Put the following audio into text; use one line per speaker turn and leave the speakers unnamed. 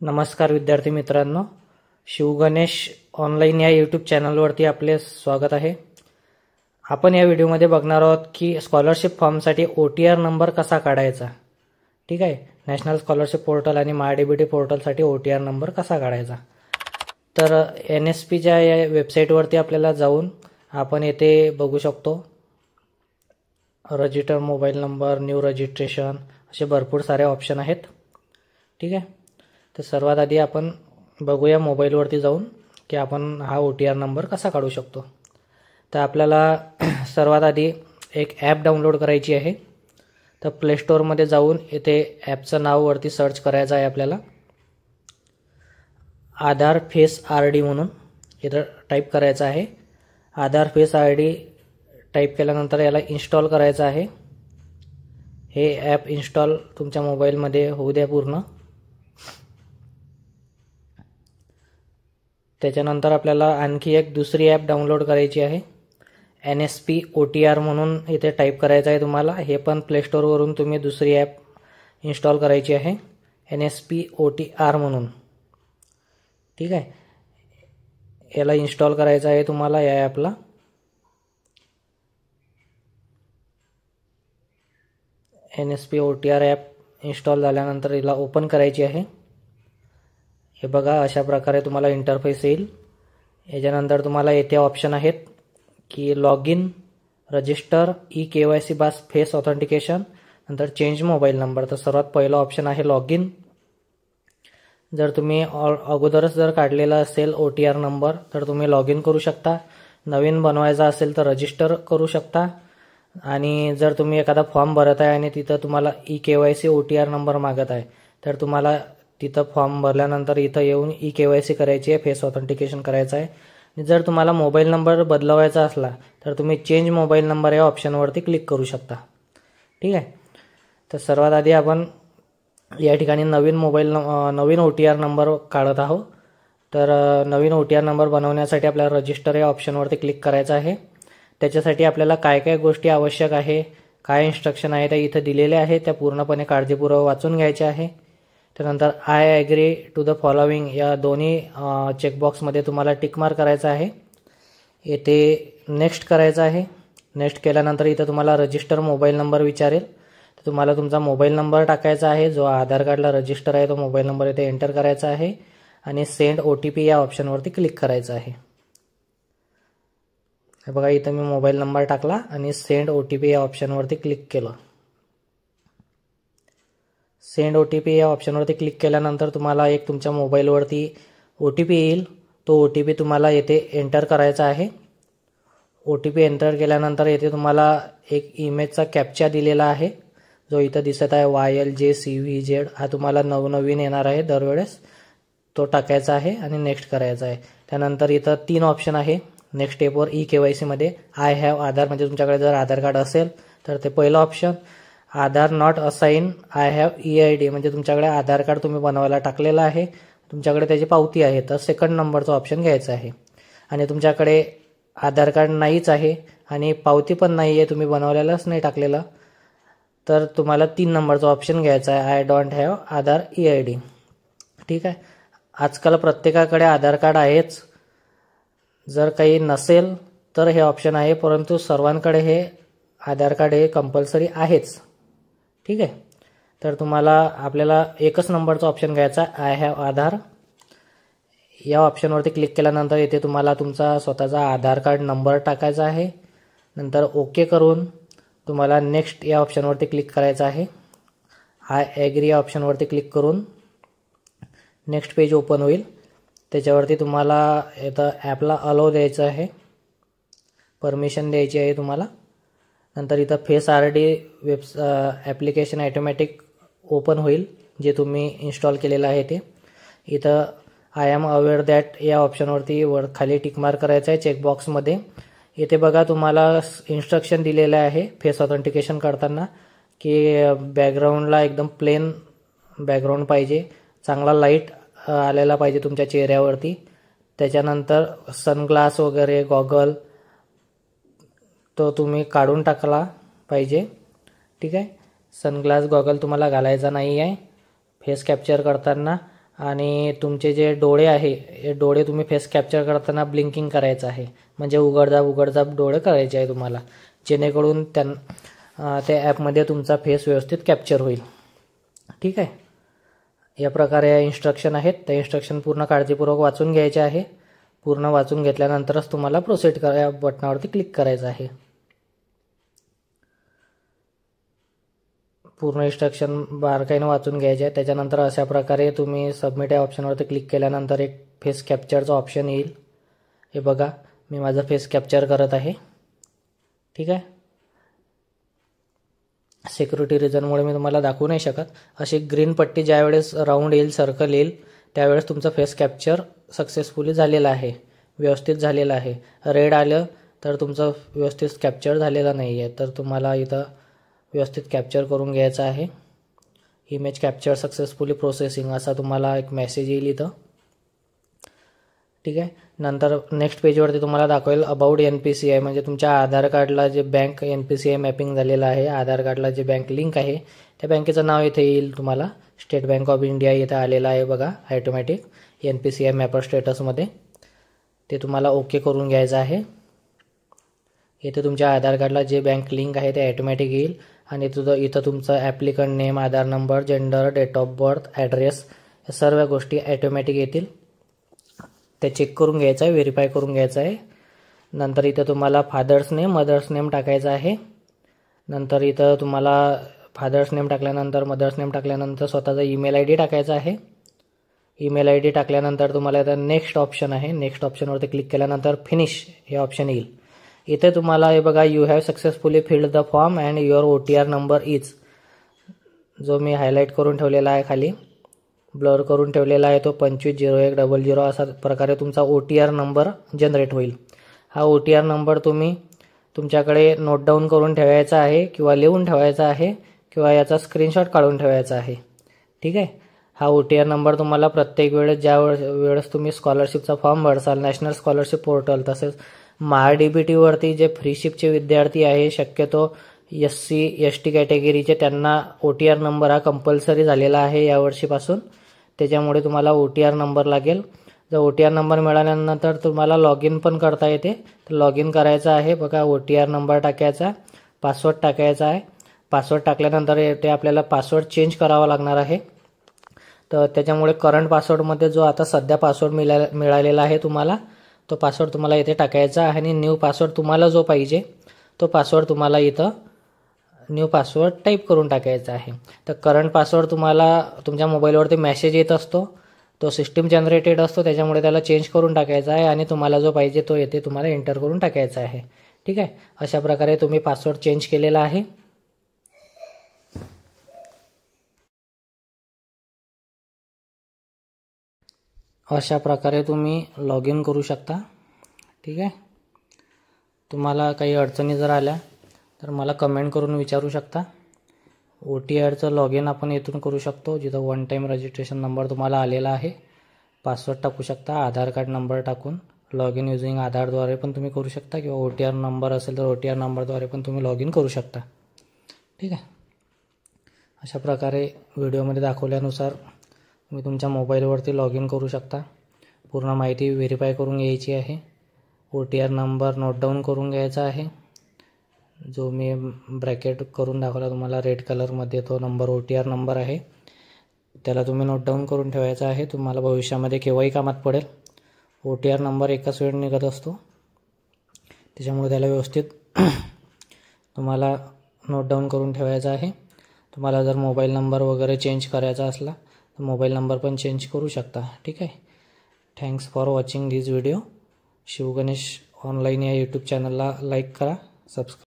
नमस्कार विद्यार्थी मित्रांनो, शिवगणेश ऑनलाईन या यूट्यूब चॅनलवरती आपले स्वागत आहे। आपण या व्हिडिओमध्ये बघणार आहोत की स्कॉलरशिप फॉर्मसाठी OTR नंबर कसा काढायचा। ठीक आहे, नॅशनल स्कॉलरशिप पोर्टल आणि MyDBT पोर्टलसाठी OTR नंबर कसा काढायचा। तर NSPच्या या वेबसाईटवरती आपल्याला जाऊन आपण येथे बघू शकतो register mobile number, new registration असे भरपूर सारे ऑप्शन आहेत। ठीक आहे, तर सर्वात आधी आपण बघूया मोबाईलवरती जाऊन की आपण हा OTR नंबर कसा काढू शकतो। तर आपल्याला सर्वात आधी एक ॲप डाउनलोड करायची आहे। तर प्ले स्टोअरमध्ये जाऊन येथे ॲपचं नाव वरती सर्च करायचं आहे आपल्याला, आधार फेस RD म्हणून इथं टाईप करायचं आहे। आधार फेस RD टाईप केल्यानंतर याला इन्स्टॉल करायचं आहे। हे ॲप इन्स्टॉल तुमच्या मोबाईलमध्ये होऊ द्या पूर्ण। त्याच्यानंतर आपल्याला आणखी एक दुसरी ॲप डाउनलोड करायची आहे, NSP OTR म्हणून इथे टाईप करायचं आहे तुम्हाला। हे पण प्ले स्टोअरवरून तुम्ही दुसरी ॲप इन्स्टॉल करायची आहे, NSP OTR म्हणून। ठीक आहे, याला इन्स्टॉल करायचं आहे तुम्हाला या ॲपला। NSP OTR ॲप इन्स्टॉल झाल्यानंतर याला ओपन करायची आहे। हे बघा, अशा प्रकारे तुम्हाला इंटरफेस येईल। याच्यानंतर तुम्हाला येथे ऑप्शन आहेत की log in, register, KYC based face authentication, नंतर चेंज मोबाईल नंबर। तर सर्वात पहिला ऑप्शन आहे लॉग इन। जर तुम्ही अगोदरच जर काढलेला असेल OTR नंबर तर तुम्ही लॉग इन करू शकता। नवीन बनवायचा असेल तर रजिस्टर करू शकता। आणि जर तुम्ही एखादा फॉर्म भरत आहे आणि तिथं तुम्हाला KYC OTR नंबर मागत आहे तर तुम्हाला तिथं फॉर्म भरल्यानंतर इथं येऊन KYC करायची आहे, फेस ऑथेंटिकेशन करायचं आहे। जर तुम्हाला मोबाईल नंबर बदलवायचा असला तर तुम्ही चेंज मोबाईल नंबर या ऑप्शनवरती क्लिक करू शकता। ठीक आहे, तर सर्वात आधी आपण या ठिकाणी नवीन OTR नंबर काढत आहोत। तर नवीन OTR नंबर बनवण्यासाठी आपल्याला रजिस्टर या ऑप्शनवरती क्लिक करायचं आहे। त्याच्यासाठी आपल्याला काय काय गोष्टी आवश्यक आहे, काय इन्स्ट्रक्शन आहे त्या इथं दिलेल्या आहेत, त्या पूर्णपणे काळजीपूर्वक वाचून घ्यायच्या आहे। त्यानंतर I agree to the following या दोन्ही चेकबॉक्समध्ये तुम्हाला टिक मार्क करायचा आहे। येथे नेक्स्ट करायचं आहे। नेक्स्ट केल्यानंतर इथं तुम्हाला रजिस्टर मोबाईल नंबर विचारेल, तर तुम्हाला तुमचा मोबाईल नंबर टाकायचा आहे। जो आधार कार्डला रजिस्टर आहे तो मोबाईल नंबर इथे एंटर करायचा आहे आणि सेंड OTP या ऑप्शनवरती क्लिक करायचं आहे। हे बघा, इथं मी मोबाईल नंबर टाकला आणि सेंड OTP या ऑप्शनवरती क्लिक केलं। सेंड OTP या ऑप्शनवरती क्लिक केल्यानंतर तुम्हाला एक तुमच्या मोबाईलवरती OTP येईल। तो OTP तुम्हाला येथे एंटर करायचा आहे। OTP एंटर केल्यानंतर येथे तुम्हाला एक इमेजचा कॅप्चा दिलेला आहे, जो इथं दिसत आहे YLJCVZ। हा तुम्हाला नवनवीन येणार आहे दरवेळेस, तो टाकायचा आहे आणि नेक्स्ट करायचा आहे। त्यानंतर इथं 3 ऑप्शन आहे नेक्स्ट स्टेपवर KYC मध्ये। आय हॅव आधार, म्हणजे तुमच्याकडे जर आधार कार्ड असेल तर ते पहिलं option. Aadhaar not assign, I have EID, म्हणजे तुमच्याकडे आधार कार्ड तुम्ही बनवायला टाकलेलं आहे, तुमच्याकडे त्याची पावती आहे, तर सेकंड नंबरचा ऑप्शन घ्यायचा आहे। आणि तुमच्याकडे आधार कार्ड नाहीच आहे आणि पावती पण नाही आहे, तुम्ही बनवलेलंच नाही टाकलेलं, तर तुम्हाला 3 नंबरचा ऑप्शन घ्यायचा आहे, I don't have Aadhaar EID। ठीक आहे, आजकाल प्रत्येकाकडे आधार कार्ड आहेच। जर काही नसेल तर हे ऑप्शन आहे, परंतु सर्वांकडे हे आधार कार्ड हे कंपल्सरी आहेच। ठीक आहे, तर आपल्याला एकच नंबरचा ऑप्शन घ्यायचा, आय हॅव आधार। या ऑप्शनवरती क्लिक केल्यानंतर इथे तुम्हाला तुमचा स्वतःचा आधार कार्ड नंबर टाकायचा आहे। नंतर ओके करून तुम्हाला नेक्स्ट या ऑप्शनवरती क्लिक करायचं आहे। आय ॲग्री या ऑप्शनवरती क्लिक करून नेक्स्ट पेज ओपन होईल। त्याच्यावरती तुम्हाला इथं ॲपला अलाउ द्यायचं आहे, परमिशन द्यायची आहे तुम्हाला। नंतर इथं face RD application automatic open होईल, जे तुम्ही इन्स्टॉल केलेलं आहे ते। इथं आय एम अवेअर दॅट या ऑप्शनवरती खाली टिक मार्क करायचं आहे चेकबॉक्समध्ये। इथे बघा, तुम्हाला इन्स्ट्रक्शन दिलेलं आहे फेस ऑथेंटिकेशन करताना की बॅकग्राऊंडला एकदम प्लेन बॅकग्राऊंड पाहिजे, चांगला लाईट आलेला पाहिजे तुमच्या चेहऱ्यावरती। त्याच्यानंतर सनग्लास वगैरे गॉगल तो तुम्ही काढून टाकला पाहिजे। ठीक आहे, सनग्लास गॉगल तुम्हाला घालायचा नाही आहे फेस कॅप्चर करताना। आणि तुमचे जे डोळे आहे हे डोळे तुम्ही फेस कॅप्चर करताना ब्लिंकिंग करायचं आहे, म्हणजे उघडझाप डोळे करायचे आहे तुम्हाला, जेणेकरून त्या ॲपमध्ये तुमचा फेस व्यवस्थित कॅप्चर होईल. ठीक आहे. या प्रकारे इन्स्ट्रक्शन आहेत. त्या इन्स्ट्रक्शन पूर्ण काळजीपूर्वक वाचून घ्यायचे आहे. पूर्ण वाचून घेतल्यानंतरच तुम्हाला प्रोसीड या बटनावरती क्लिक करायचं आहे. पूर्ण इन्स्ट्रक्शन बारकाईने वाचून घ्यायचे आहे. त्याच्यानंतर अशा प्रकारे तुम्ही सबमिट या ऑप्शनवरती क्लिक केल्यानंतर एक फेस कॅप्चरचा ऑप्शन येईल. हे बघा, मी माझा फेस कॅप्चर करत आहे. ठीक आहे. सिक्युरिटी रिझनमुळे मी तुम्हाला दाखवू नाही शकत. अशी ग्रीन पट्टी ज्यावेळेस राऊंड येईल, सर्कल येईल, त्यावेळेस तुमचं फेस कॅप्चर सक्सेसफुली झालेलं आहे, व्यवस्थित झालेलं आहे. रेड आलं तर तुमचं व्यवस्थित कॅप्चर झालेलं नाही आहे. तर तुम्हाला इथं व्यवस्थित कॅप्चर करून घ्यायचं आहे. इमेज कॅप्चर सक्सेसफुली प्रोसेसिंग असा तुम्हाला एक मेसेज येईल इथं. ठीक आहे. नंतर नेक्स्ट पेजवरती तुम्हाला दाखवेल अबाउट NPCI, म्हणजे तुमच्या आधार कार्डला जे बँक NPCI मॅपिंग झालेलं आहे, आधार कार्डला जे बँक लिंक आहे त्या बँकेचं नाव इथे येईल तुम्हाला. स्टेट बँक ऑफ इंडिया इथं आलेलं आहे बघा, ऑटोमॅटिक NPCI मॅपर स्टेटसमध्ये. ते तुम्हाला ओके करून घ्यायचं आहे. इथे तुमच्या आधार कार्डला जे बँक लिंक आहे ते ऑटोमॅटिक येईल आणि इथं तुमचं applicant name, Aadhaar number, gender, date of birth, address या सर्व गोष्टी ऑटोमॅटिक येतील. ते चेक करून घ्यायचं आहे, व्हेरीफाय करून घ्यायचं आहे. नंतर इथं तुम्हाला फादर्स नेम, मदर्स नेम टाकायचं आहे. नंतर इथं तुम्हाला फादर्स नेम टाकल्यानंतर, मदर्स नेम टाकल्यानंतर स्वतःचा ईमेल ID टाकायचा आहे. ईमेल ID टाकल्यानंतर तुम्हाला इथं नेक्स्ट ऑप्शन आहे, नेक्स्ट ऑप्शनवरती क्लिक केल्यानंतर फिनिश हे ऑप्शन येईल. इथे तुम्हाला हे बघा, you have successfully filled the form and your OTR number is, जो मी हायलाईट करून ठेवलेला आहे खाली, ब्लर करून ठेवलेला आहे तो 250100 असा प्रकारे तुमचा OTR नंबर जनरेट होईल. हा OTR नंबर तुम्ही तुमच्याकडे नोट डाऊन करून ठेवायचा आहे किंवा लिहून ठेवायचा आहे किंवा याचा स्क्रीनशॉट काढून ठेवायचा आहे. ठीक आहे. हा OTR नंबर तुम्हाला प्रत्येक वेळेस वेळेस तुम्ही स्कॉलरशिपचा फॉर्म भरसाल, नॅशनल स्कॉलरशिप पोर्टल, तसेच MyDBTवरती जे फ्रीशिपचे विद्यार्थी आहे, शक्यतो SC ST कॅटेगरीचे, त्यांना OTR नंबर हा कंपल्सरी झालेला आहे यावर्षीपासून. त्याच्यामुळे तुम्हाला OTR नंबर लागेल. जर OTR नंबर मिळाल्यानंतर तुम्हाला लॉग इन पण करता येते. तर लॉग इन करायचं आहे बघा, OTR नंबर टाकायचा, पासवर्ड टाकायचा आहे. पासवर्ड टाकल्यानंतर ते आपल्याला पासवर्ड चेंज करावा लागणार आहे. तर त्याच्यामुळे करंट पासवर्डमध्ये जो आता सध्या पासवर्ड मिळालेला आहे तुम्हाला, तो पासवर्ड तुम्हाला इथे टाकायचा आहे आणि न्यू पासवर्ड तुम्हाला जो पाहिजे तो पासवर्ड तुम्हाला इथं न्यू पासवर्ड टाईप करून टाकायचा आहे. तर करंट पासवर्ड तुम्हाला तुमच्या मोबाईलवरती मेसेज येत असतो, तो सिस्टीम जनरेटेड असतो, त्याच्यामुळे त्याला चेंज करून टाकायचा आहे आणि तुम्हाला जो पाहिजे तो येथे तुम्हाला एंटर करून टाकायचा आहे. ठीक आहे. अशा प्रकारे तुम्ही पासवर्ड चेंज केलेला आहे. अशा प्रकारे तुम्ही लॉग इन करू शकता. ठीक आहे. तुम्हाला काही अडचणी जर आल्या तर मला कमेंट करून विचारू शकता. OTRचं लॉग इन आपण इथून करू शकतो, जिथं वन टाईम रजिस्ट्रेशन नंबर तुम्हाला आलेला आहे. पासवर्ड टाकू शकता, आधार कार्ड नंबर टाकून लॉग इन युजिंग आधारद्वारे पण तुम्ही करू शकता किंवा OTR नंबर असेल तर OTR नंबरद्वारे पण तुम्ही लॉग इन करू शकता. ठीक आहे. अशा प्रकारे व्हिडिओमध्ये दाखवल्यानुसार तुम्ही तुमच्या मोबाईलवरती लॉग इन करू शकता. पूर्ण माहिती व्हेरीफाय करून घ्यायची आहे. OTR नंबर नोट डाऊन करून घ्यायचा आहे, जो मी ब्रॅकेट करून दाखवला तुम्हाला रेड कलरमध्ये, तो नंबर OTR नंबर आहे. त्याला तुम्ही नोट डाऊन करून ठेवायचा आहे. तुम्हाला भविष्यामध्ये केव्हाही कामात पडेल. OTR नंबर एकाच वेळ निघत असतो, त्याच्यामुळे त्याला व्यवस्थित तुम्हाला नोट डाऊन करून ठेवायचा आहे. तुम्हाला जर मोबाईल नंबर वगैरे चेंज करायचा असला तर मोबाईल नंबर पण चेंज करू शकता. ठीक आहे. Thanks for watching this video. Shivganesh online या यूट्यूब चॅनलला लाईक करा, सबस्क्राईब